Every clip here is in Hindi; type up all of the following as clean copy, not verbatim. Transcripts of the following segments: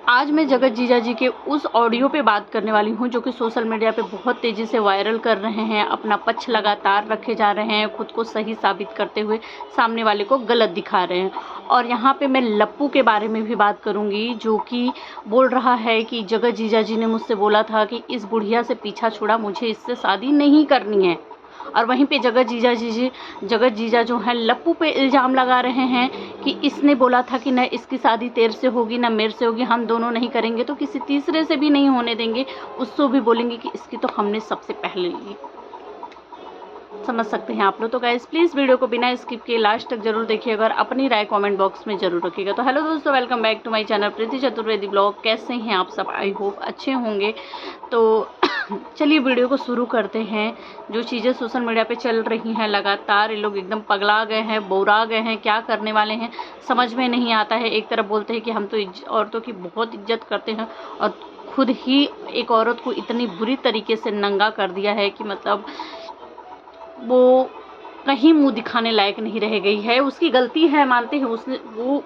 आज मैं जगत जीजा जी के उस ऑडियो पे बात करने वाली हूँ जो कि सोशल मीडिया पे बहुत तेज़ी से वायरल कर रहे हैं। अपना पक्ष लगातार रखे जा रहे हैं, खुद को सही साबित करते हुए सामने वाले को गलत दिखा रहे हैं। और यहाँ पे मैं लप्पू के बारे में भी बात करूँगी, जो कि बोल रहा है कि जगत जीजा जी ने मुझसे बोला था कि इस बुढ़िया से पीछा छुड़ा, मुझे इससे शादी नहीं करनी है। और वहीं पे जगत जीजा जो हैं लप्पू पे इल्ज़ाम लगा रहे हैं कि इसने बोला था कि न इसकी शादी तेरे से होगी न मेरे से होगी, हम दोनों नहीं करेंगे तो किसी तीसरे से भी नहीं होने देंगे, उससे भी बोलेंगे कि इसकी तो हमने सबसे पहले ली। समझ सकते हैं आप लोग। तो गाइस प्लीज़ वीडियो को बिना स्किप किए लास्ट तक जरूर देखिएगा और अपनी राय कमेंट बॉक्स में जरूर रखिएगा। तो हेलो दोस्तों, welcome back to my channel Preeti Chaturvedi blog. कैसे हैं आप सब? आई होप अच्छे होंगे। तो चलिए वीडियो को शुरू करते हैं। जो चीज़ें सोशल मीडिया पे चल रही हैं लगातार, ये लोग एकदम पगला गए हैं, बोरा गए हैं, क्या करने वाले हैं समझ में नहीं आता है। एक तरफ बोलते हैं कि हम तो औरतों की बहुत इज्जत करते हैं और खुद ही एक औरत को इतनी बुरी तरीके से नंगा कर दिया है कि मतलब वो कहीं मुंह दिखाने लायक नहीं रह गई है। उसकी गलती है, मानते हैं,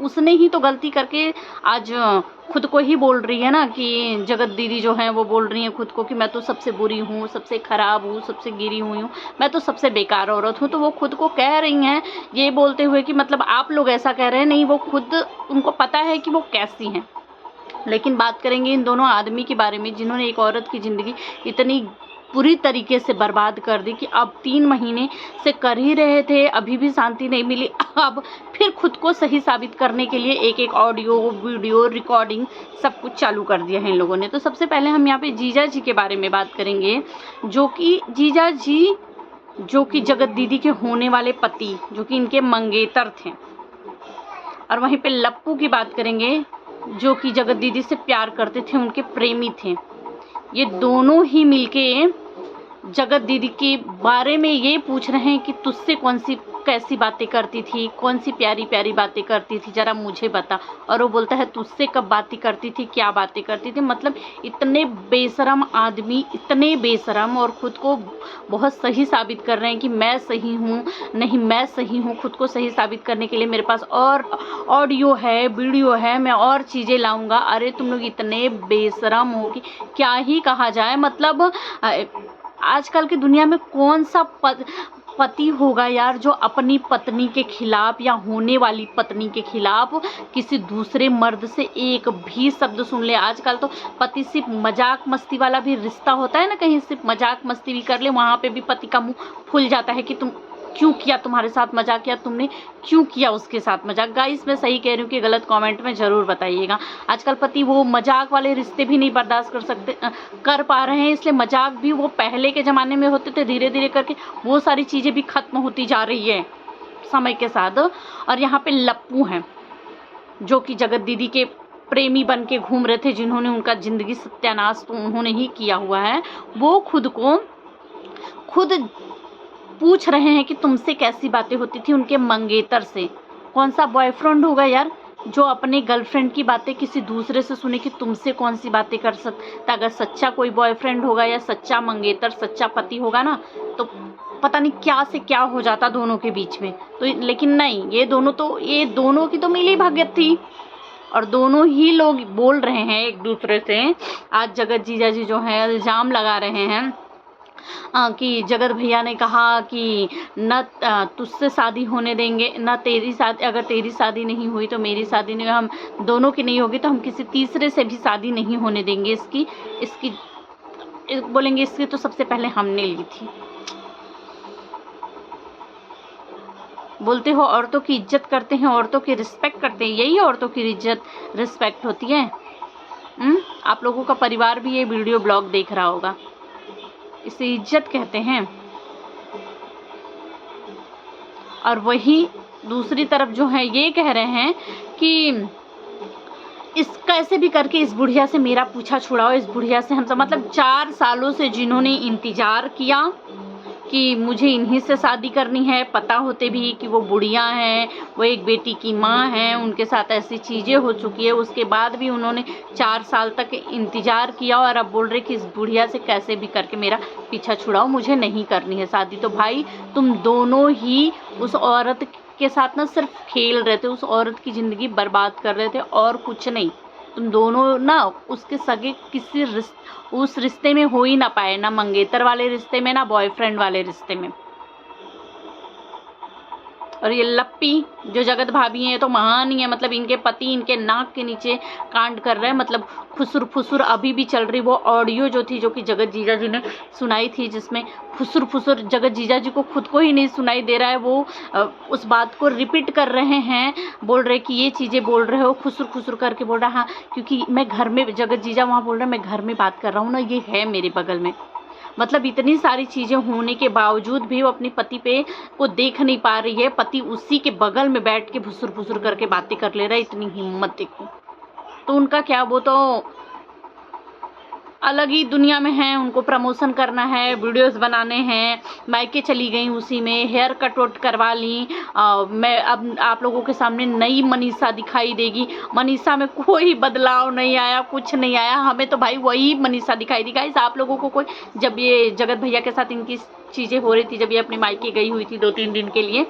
उसने ही तो गलती करके आज खुद को ही बोल रही है ना कि जगत दीदी जो हैं वो बोल रही हैं खुद को कि मैं तो सबसे बुरी हूँ, सबसे ख़राब हूँ, सबसे गिरी हुई हूँ, मैं तो सबसे बेकार औरत हूँ। तो वो खुद को कह रही हैं ये बोलते हुए कि मतलब आप लोग ऐसा कह रहे हैं, नहीं, वो खुद उनको पता है कि वो कैसी हैं। लेकिन बात करेंगे इन दोनों आदमी के बारे में जिन्होंने एक औरत की ज़िंदगी इतनी पूरी तरीके से बर्बाद कर दी कि अब 3 महीने से कर ही रहे थे, अभी भी शांति नहीं मिली। अब फिर खुद को सही साबित करने के लिए एक ऑडियो, वीडियो, रिकॉर्डिंग सब कुछ चालू कर दिया है इन लोगों ने। तो सबसे पहले हम यहाँ पे जीजा जी के बारे में बात करेंगे, जो कि जीजा जी जो कि जगत दीदी के होने वाले पति, जो कि इनके मंगेतर थे। और वहीं पे लप्पू की बात करेंगे, जो कि जगत दीदी से प्यार करते थे, उनके प्रेमी थे। ये दोनों ही मिलके जगत दीदी के बारे में ये पूछ रहे हैं कि तुझसे कौन सी कैसी बातें करती थी, कौन सी प्यारी प्यारी बातें करती थी, ज़रा मुझे बता। और वो बोलता है तुझसे कब बातें करती थी, क्या बातें करती थी। मतलब इतने बेशरम आदमी, इतने बेशरम, और ख़ुद को बहुत सही साबित कर रहे हैं कि मैं सही हूँ, नहीं मैं सही हूँ। खुद को सही साबित करने के लिए मेरे पास और ऑडियो है, वीडियो है, मैं और चीज़ें लाऊंगा। अरे तुम लोग इतने बेशरम हो कि क्या ही कहा जाए। मतलब आजकल की दुनिया में कौन सा पति होगा यार जो अपनी पत्नी के खिलाफ या होने वाली पत्नी के खिलाफ किसी दूसरे मर्द से एक भी शब्द सुन ले। आजकल तो पति सिर्फ मजाक मस्ती वाला भी रिश्ता होता है ना, कहीं सिर्फ मजाक मस्ती भी कर ले, वहाँ पे भी पति का मुंह फूल जाता है कि तुम क्यों किया, तुम्हारे साथ मजाक किया, तुमने क्यों किया उसके साथ मजाक। गाइस मैं सही कह रही हूँ कि गलत कमेंट में ज़रूर बताइएगा। आजकल पति वो मजाक वाले रिश्ते भी नहीं बर्दाश्त कर पा रहे हैं, इसलिए मजाक भी वो पहले के ज़माने में होते थे, धीरे धीरे करके वो सारी चीज़ें भी ख़त्म होती जा रही है समय के साथ। और यहाँ पे लप्पू हैं जो कि जगत दीदी के प्रेमी बन के घूम रहे थे, जिन्होंने उनका ज़िंदगी सत्यानाश तो उन्होंने ही किया हुआ है। वो खुद पूछ रहे हैं कि तुमसे कैसी बातें होती थी उनके मंगेतर से। कौन सा बॉयफ्रेंड होगा यार जो अपने गर्लफ्रेंड की बातें किसी दूसरे से सुने कि तुमसे कौन सी बातें कर सकता। अगर सच्चा कोई बॉयफ्रेंड होगा या सच्चा मंगेतर, सच्चा पति होगा ना, तो पता नहीं क्या से क्या हो जाता दोनों के बीच में। तो लेकिन नहीं, ये दोनों की तो मिली भगत थी और दोनों ही लोग बोल रहे हैं एक दूसरे से। आज जगत जीजा जी जो है इल्ज़ाम लगा रहे हैं कि जगत भैया ने कहा कि न तुझसे शादी होने देंगे, न तेरी शादी, अगर तेरी शादी नहीं हुई तो मेरी शादी नहीं, हम दोनों की नहीं होगी तो हम किसी तीसरे से भी शादी नहीं होने देंगे। इसकी बोलेंगे इसकी तो सबसे पहले हमने ली थी। बोलते हो औरतों की इज्जत करते हैं, औरतों की रिस्पेक्ट करते हैं, यही औरतों की इज्जत रिस्पेक्ट होती है। आप लोगों का परिवार भी ये वीडियो ब्लॉग देख रहा होगा, इसे इज्जत कहते हैं। और वही दूसरी तरफ जो है ये कह रहे हैं कि इस कैसे भी करके इस बुढ़िया से मेरा पीछा छुड़ाओ, इस बुढ़िया से हम सब, मतलब 4 सालों से जिन्होंने इंतज़ार किया कि मुझे इन्हीं से शादी करनी है, पता होते भी कि वो बुढ़िया हैं, वो एक बेटी की माँ हैं, उनके साथ ऐसी चीज़ें हो चुकी है, उसके बाद भी उन्होंने 4 साल तक इंतज़ार किया और अब बोल रहे कि इस बुढ़िया से कैसे भी करके मेरा पीछा छुड़ाओ, मुझे नहीं करनी है शादी। तो भाई तुम दोनों ही उस औरत के साथ ना सिर्फ खेल रहे थे, उस औरत की ज़िंदगी बर्बाद कर रहे थे और कुछ नहीं। तुम दोनों ना उसके सगे किसी उस रिश्ते में हो ही ना पाए, ना मंगेतर वाले रिश्ते में, ना बॉयफ्रेंड वाले रिश्ते में। और ये लप्पी जो जगत भाभी हैं, ये तो महान ही है। मतलब इनके पति इनके नाक के नीचे कांड कर रहे हैं। मतलब फुसुर फुसुर अभी भी चल रही वो ऑडियो जो थी, जो कि जगत जीजा जी ने सुनाई थी, जिसमें फुसुर फुसुर जगत जीजा जी को खुद को ही नहीं सुनाई दे रहा है। वो उस बात को रिपीट कर रहे हैं, बोल रहे कि ये चीज़ें बोल रहे हो, खुसुर खुसुर करके बोल रहा है। हाँ, क्योंकि मैं घर में, जगत जीजा वहाँ बोल रहे हैं मैं घर में बात कर रहा हूँ ना, ये है मेरे बगल में। मतलब इतनी सारी चीज़ें होने के बावजूद भी वो अपने पति पे को देख नहीं पा रही है। पति उसी के बगल में बैठ के फुसुर फुसुर करके बातें कर ले रहा है। इतनी हिम्मत देखो। तो उनका क्या, वो तो अलग ही दुनिया में है। उनको प्रमोशन करना है, वीडियोस बनाने हैं। मायके चली गई उसी में, हेयर कट वट करवा ली। मैं अब आप लोगों के सामने नई मनीषा दिखाई देगी। मनीषा में कोई बदलाव नहीं आया, कुछ नहीं आया। हमें तो भाई वही मनीषा दिखाई दी। गाइस आप लोगों को कोई, जब ये जगत भैया के साथ इनकी चीज़ें हो रही थी, जब ये अपने मायके गई हुई थी 2-3 दिन के लिए,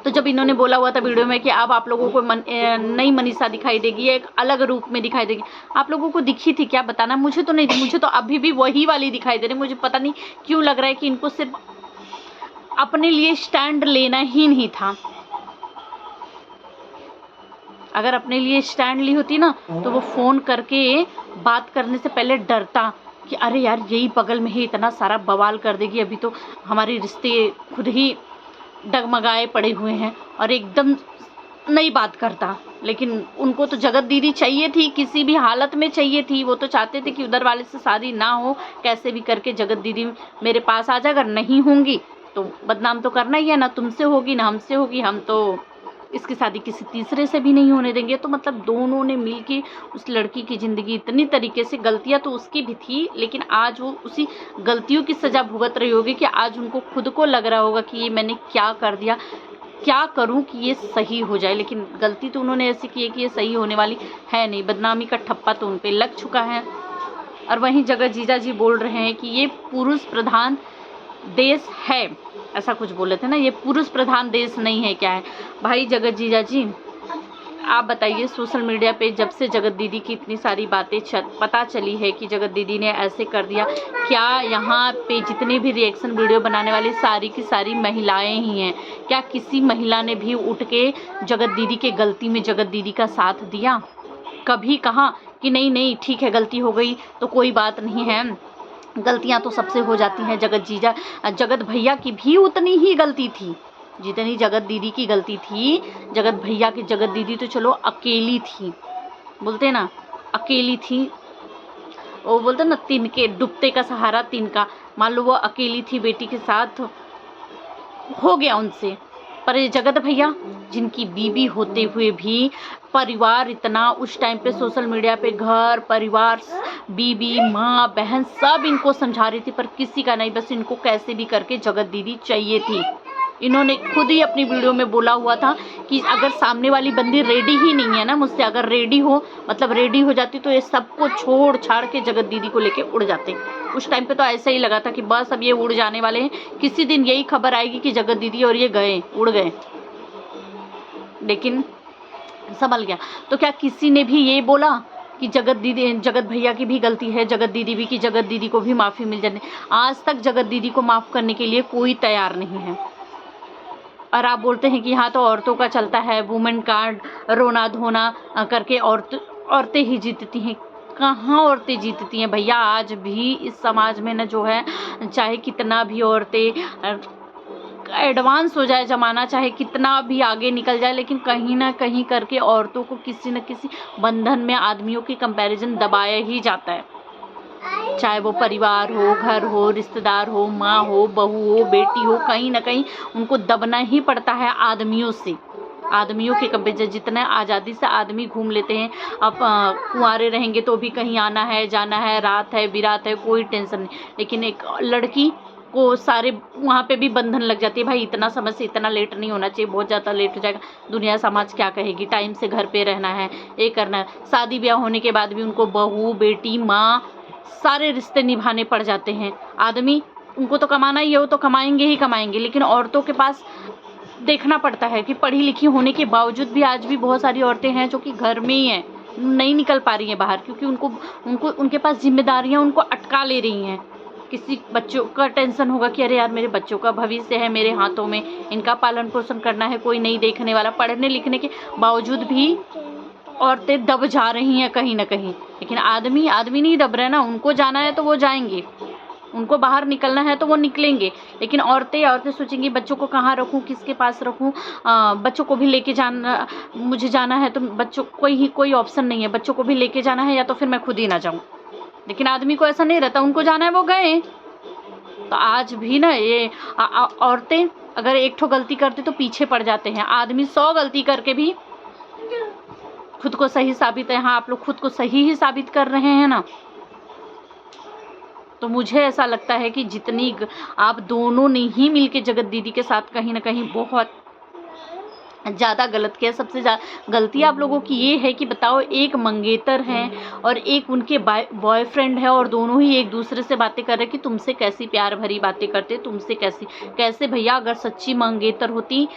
तो जब इन्होंने बोला हुआ था वीडियो में कि अब आप लोगों को नई मनीषा दिखाई देगी, एक अलग रूप में दिखाई देगी। आप लोगों को दिखी थी क्या, बताना। मुझे तो नहीं थी, मुझे तो अभी भी वही वाली दिखाई दे रही। मुझे पता नहीं क्यों लग रहा है कि इनको सिर्फ अपने लिए स्टैंड लेना ही नहीं था। अगर अपने लिए स्टैंड ली होती ना, तो वो फ़ोन करके बात करने से पहले डरता कि अरे यार यही बगल में ही इतना सारा बवाल कर देगी, अभी तो हमारे रिश्ते खुद ही डगमगाए पड़े हुए हैं, और एकदम नहीं बात करता। लेकिन उनको तो जगत दीदी चाहिए थी, किसी भी हालत में चाहिए थी। वो तो चाहते थे कि उधर वाले से शादी ना हो, कैसे भी करके जगत दीदी मेरे पास आ जाए। अगर नहीं होंगी तो बदनाम तो करना ही है, ना तुमसे होगी ना हमसे होगी। हम तो इसकी शादी किसी तीसरे से भी नहीं होने देंगे। तो मतलब दोनों ने मिलके उस लड़की की ज़िंदगी इतनी तरीके से, गलतियां तो उसकी भी थी, लेकिन आज वो उसी गलतियों की सज़ा भुगत रही होगी कि आज उनको खुद को लग रहा होगा कि ये मैंने क्या कर दिया, क्या करूं कि ये सही हो जाए। लेकिन गलती तो उन्होंने ऐसी की है कि ये सही होने वाली है नहीं। बदनामी का ठप्पा तो उन पे लग चुका है। और वहीं जगत जीजा जी बोल रहे हैं कि ये पुरुष प्रधान देश है, ऐसा कुछ बोले थे ना, ये पुरुष प्रधान देश नहीं है क्या है। भाई जगत जीजा जी आप बताइए, सोशल मीडिया पे जब से जगत दीदी की इतनी सारी बातें पता चली है कि जगत दीदी ने ऐसे कर दिया, क्या यहाँ पे जितने भी रिएक्शन वीडियो बनाने वाली सारी की सारी महिलाएं ही हैं? क्या किसी महिला ने भी उठ के जगत दीदी के गलती में जगत दीदी का साथ दिया? कभी कहा कि नहीं नहीं ठीक है, गलती हो गई तो कोई बात नहीं है, गलतियाँ तो सबसे हो जाती हैं। जगत भैया की भी उतनी ही गलती थी जितनी जगत दीदी की गलती थी। जगत भैया की, जगत दीदी तो चलो अकेली थी, बोलते ना अकेली थी, वो बोलते ना तिनके, डूबते का सहारा तिनका। मान लो वो अकेली थी, बेटी के साथ हो गया उनसे। पर ये जगत भैया जिनकी बीवी होते हुए भी परिवार इतना, उस टाइम पे सोशल मीडिया पे घर परिवार, बीवी माँ बहन सब इनको समझा रही थी, पर किसी का नहीं। बस इनको कैसे भी करके जगत दीदी चाहिए थी। इन्होंने खुद ही अपनी वीडियो में बोला हुआ था कि अगर सामने वाली बंदी रेडी ही नहीं है ना मुझसे, अगर रेडी हो, मतलब रेडी हो जाती, तो ये सबको छोड़ छाड़ के जगत दीदी को लेके उड़ जाते। उस टाइम पे तो ऐसा ही लगा था कि बस अब ये उड़ जाने वाले हैं, किसी दिन यही खबर आएगी कि जगत दीदी और ये गए, उड़ गए। लेकिन संभल गया। तो क्या किसी ने भी ये बोला कि जगत भैया की भी गलती है, जगत दीदी भी, कि जगत दीदी को भी माफ़ी मिल जाए? आज तक जगत दीदी को माफ़ करने के लिए कोई तैयार नहीं है। और आप बोलते हैं कि हाँ तो औरतों का चलता है, वुमेन कार्ड, रोना धोना करके औरतें ही जीतती हैं। कहाँ औरतें जीतती हैं भैया? आज भी इस समाज में न जो है, चाहे कितना भी औरतें एडवांस हो जाए ज़माना, चाहे कितना भी आगे निकल जाए, लेकिन कहीं ना कहीं करके औरतों को किसी न किसी बंधन में आदमियों की कंपैरिजन दबाया ही जाता है। चाहे वो परिवार हो, घर हो, रिश्तेदार हो, माँ हो, बहू हो, बेटी हो, कहीं ना कहीं उनको दबना ही पड़ता है आदमियों से। आदमियों के कब्जे, जितना आज़ादी से आदमी घूम लेते हैं, अब कुंवारे रहेंगे तो भी कहीं आना है जाना है, रात है बिरात है, कोई टेंशन नहीं। लेकिन एक लड़की को सारे वहाँ पे भी बंधन लग जाती है। भाई इतना समय से इतना लेट नहीं होना चाहिए, बहुत ज़्यादा लेट हो जाएगा, दुनिया समाज क्या कहेगी, टाइम से घर पे रहना है, ये करना है। शादी ब्याह होने के बाद भी उनको बहू बेटी माँ सारे रिश्ते निभाने पड़ जाते हैं। आदमी उनको तो कमाना ही है, वो तो कमाएंगे ही कमाएंगे, लेकिन औरतों के पास देखना पड़ता है कि पढ़ी लिखी होने के बावजूद भी आज भी बहुत सारी औरतें हैं जो कि घर में ही हैं, नहीं निकल पा रही हैं बाहर, क्योंकि उनको उनके पास जिम्मेदारियां उनको अटका ले रही हैं। किसी बच्चों का टेंशन होगा कि अरे यार मेरे बच्चों का भविष्य है मेरे हाथों में, इनका पालन पोषण करना है, कोई नहीं देखने वाला। पढ़ने लिखने के बावजूद भी औरतें दब जा रही हैं कहीं ना कहीं, लेकिन आदमी नहीं दब रहे ना। उनको जाना है तो वो जाएंगे, उनको बाहर निकलना है तो वो निकलेंगे। लेकिन औरतें सोचेंगी बच्चों को कहाँ रखूँ, किसके पास रखूँ, बच्चों को भी लेके जाना, मुझे जाना है तो बच्चों कोई ऑप्शन नहीं है, बच्चों को भी लेके जाना है या तो फिर मैं खुद ही ना जाऊँ। लेकिन आदमी को ऐसा नहीं रहता, उनको जाना है वो गए। तो आज भी ना ये औरतें अगर एक ठो गलती करते तो पीछे पड़ जाते हैं, आदमी 100 गलती करके भी खुद को सही साबित है। हाँ, आप लोग खुद को सही ही साबित कर रहे हैं ना। तो मुझे ऐसा लगता है कि जितनी आप दोनों ने ही मिलके जगत दीदी के साथ कहीं ना कहीं बहुत ज़्यादा गलत किया। सबसे ज़्यादा गलती आप लोगों की ये है कि बताओ, एक मंगेतर हैं और एक उनके बॉयफ्रेंड है, और दोनों ही एक दूसरे से बातें कर रहे हैं कि तुमसे कैसी प्यार भरी बातें करते, तुमसे कैसे भैया अगर सच्ची मंगेतर होती,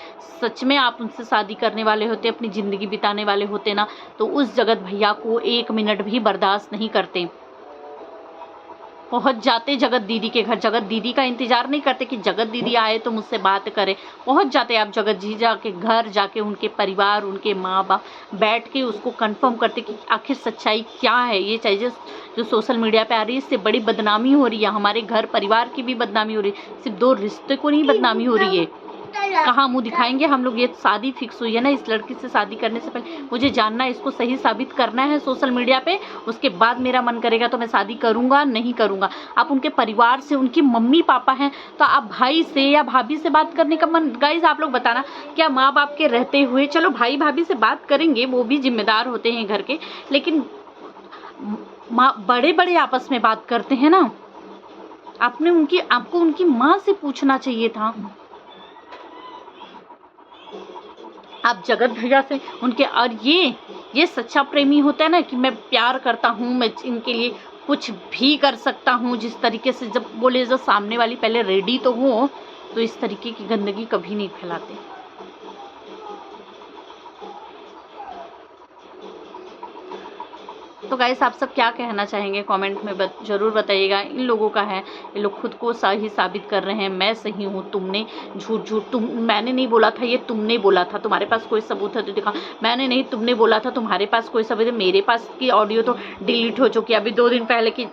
सच में आप उनसे शादी करने वाले होते, अपनी ज़िंदगी बिताने वाले होते ना, तो उस जगत भैया को 1 मिनट भी बर्दाश्त नहीं करते। पहुंच जाते जगत दीदी के घर, जगत दीदी का इंतजार नहीं करते कि जगत दीदी आए तो मुझसे बात करे। पहुंच जाते आप जगत जीजा के घर, जाके उनके परिवार, उनके माँ बाप बैठ के उसको कंफर्म करते कि आखिर सच्चाई क्या है। ये चीज़ें जो सोशल मीडिया पे आ रही है, इससे बड़ी बदनामी हो रही है, हमारे घर परिवार की भी बदनामी हो रही है, सिर्फ 2 रिश्ते को नहीं बदनामी हो रही है। कहाँ मुंह दिखाएंगे हम लोग। ये शादी फिक्स हुई है ना, इस लड़की से शादी करने से पहले मुझे जानना है, इसको सही साबित करना है सोशल मीडिया पे, उसके बाद मेरा मन करेगा तो मैं शादी करूंगा, नहीं करूंगा। आप उनके परिवार से, उनकी मम्मी पापा हैं, तो आप भाई से या भाभी से बात करने का मन, गाइज आप लोग बताना, क्या माँ बाप के रहते हुए, चलो भाई भाभी से बात करेंगे, वो भी जिम्मेदार होते हैं घर के, लेकिन बड़े आपस में बात करते हैं ना। आपको उनकी माँ से पूछना चाहिए था। आप जगत भैया से उनके, और ये सच्चा प्रेमी होता है ना कि मैं प्यार करता हूँ, मैं इनके लिए कुछ भी कर सकता हूँ, जिस तरीके से जब बोले, जब सामने वाली पहले रेडी तो हो, तो इस तरीके की गंदगी कभी नहीं फैलाते। तो गाइस, आप सब क्या कहना चाहेंगे कमेंट में ज़रूर बताइएगा। इन लोगों का है, ये लोग खुद को सही साबित कर रहे हैं, मैं सही हूँ, तुमने झूठ मैंने नहीं बोला था, ये तुमने बोला था, तुम्हारे पास कोई सबूत है तो दिखा। मैंने नहीं, तुमने बोला था, तुम्हारे पास कोई सबूत है। मेरे पास की ऑडियो तो डिलीट हो चुकी है। अभी 2 दिन पहले की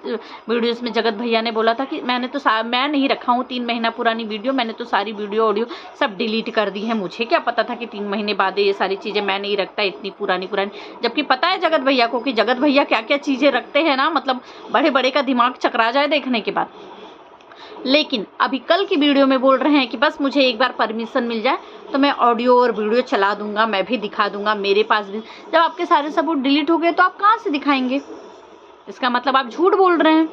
वीडियोज़ में जगत भैया ने बोला था कि मैं नहीं रखा हूँ 3 महीना पुरानी वीडियो, मैंने तो सारी वीडियो ऑडियो सब डिलीट कर दी है। मुझे क्या पता था कि 3 महीने बाद ये सारी चीज़ें मैं नहीं रखता, इतनी पुरानी, जबकि पता है जगत भैया को कि जगत भैया क्या क्या चीज़ें रखते हैं ना, मतलब बड़े का दिमाग चकरा जाए देखने के बाद। लेकिन अभी कल की वीडियो में बोल रहे हैं कि बस मुझे एक बार परमिशन मिल जाए तो मैं ऑडियो और वीडियो चला दूंगा, मैं भी दिखा दूंगा, मेरे पास भी। जब आपके सारे सबूत डिलीट हो गए तो आप कहाँ से दिखाएंगे? इसका मतलब आप झूठ बोल रहे हैं।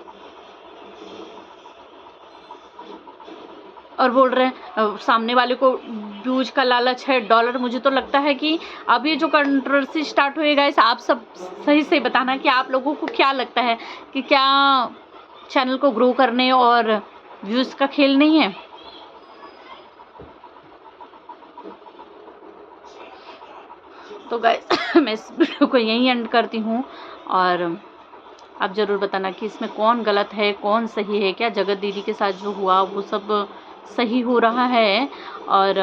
और बोल रहे हैं सामने वाले को व्यूज का लालच है, डॉलर। मुझे तो लगता है कि अब ये जो कंट्रोवर्सी स्टार्ट होएगा, इस आप सब सही से बताना कि आप लोगों को क्या लगता है कि क्या चैनल को ग्रो करने और व्यूज का खेल नहीं है। तो गाइस मैं इस वीडियो को यहीं एंड करती हूँ, और आप ज़रूर बताना कि इसमें कौन गलत है, कौन सही है। क्या जगत दीदी के साथ जो हुआ वो सब सही हो रहा है, और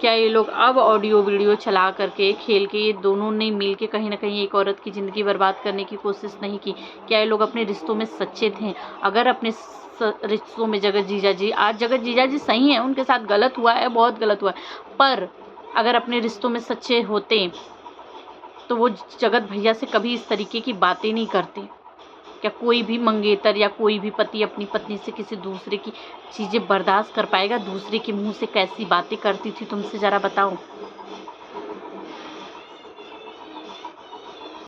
क्या ये लोग अब ऑडियो वीडियो चला करके खेल के, ये दोनों ने मिल के कहीं ना कहीं एक औरत की ज़िंदगी बर्बाद करने की कोशिश नहीं की? क्या ये लोग अपने रिश्तों में सच्चे थे? अगर अपने रिश्तों में जगत जीजा जी, आज जगत जीजा जी सही हैं, उनके साथ गलत हुआ है, बहुत गलत हुआ है, पर अगर अपने रिश्तों में सच्चे होते तो वो जगत भैया से कभी इस तरीके की बातें नहीं करते। क्या कोई भी मंगेतर या कोई भी पति अपनी पत्नी से किसी दूसरे की चीज़ें बर्दाश्त कर पाएगा? दूसरे के मुंह से कैसी बातें करती थी तुमसे ज़रा बताओ।